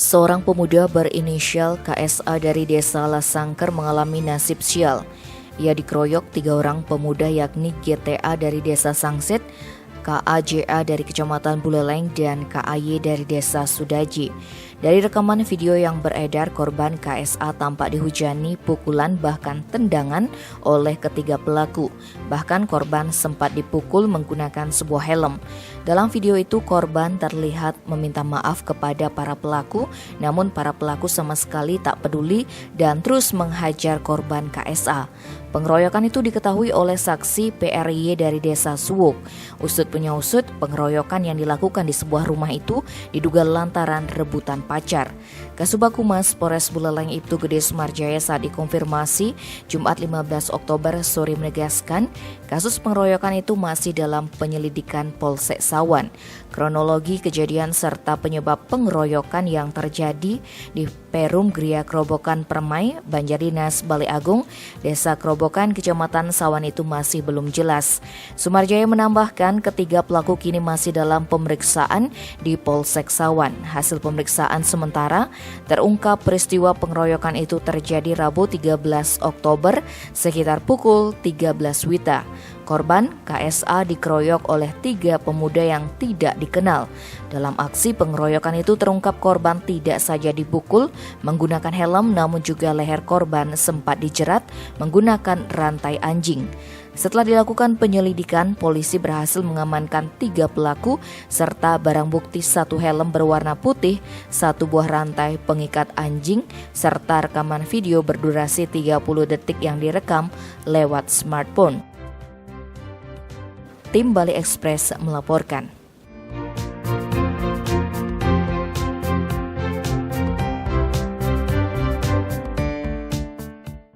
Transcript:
Seorang pemuda berinisial KSA dari desa Lasangker mengalami nasib sial. Ia dikeroyok 3 orang pemuda yakni GTA dari desa Sangsit, KAJA dari kecamatan Buleleng, dan KAY dari desa Sudaji. Dari rekaman video yang beredar, korban KSA tampak dihujani pukulan bahkan tendangan oleh ketiga pelaku. Bahkan korban sempat dipukul menggunakan sebuah helm. Dalam video itu korban terlihat meminta maaf kepada para pelaku, namun para pelaku sama sekali tak peduli dan terus menghajar korban KSA. Pengeroyokan itu diketahui oleh saksi PRY dari desa Suwuk. Usut punya usut, pengeroyokan yang dilakukan di sebuah rumah itu diduga lantaran rebutan pacar. Kasubag Humas Polres Buleleng Ibtu Gede Sumarjaya saat dikonfirmasi Jumat 15 Oktober sore menegaskan kasus pengeroyokan itu masih dalam penyelidikan Polsek Sawan. Kronologi kejadian serta penyebab pengeroyokan yang terjadi di Perum Gria Krobokan Permai, Banjardinas, Bale Agung, Desa Krobokan, Kecamatan Sawan itu masih belum jelas. Sumarjaya menambahkan ketiga pelaku kini masih dalam pemeriksaan di Polsek Sawan. Hasil pemeriksaan sementara terungkap peristiwa pengeroyokan itu terjadi Rabu 13 Oktober sekitar pukul 13 WITA. Korban KSA dikeroyok oleh 3 pemuda yang tidak dikenal. Dalam aksi pengeroyokan itu terungkap korban tidak saja dipukul menggunakan helm, namun juga leher korban sempat dijerat menggunakan rantai anjing. Setelah dilakukan penyelidikan, polisi berhasil mengamankan 3 pelaku serta barang bukti 1 helm berwarna putih, 1 buah rantai pengikat anjing, serta rekaman video berdurasi 30 detik yang direkam lewat smartphone. Tim Bali Express melaporkan.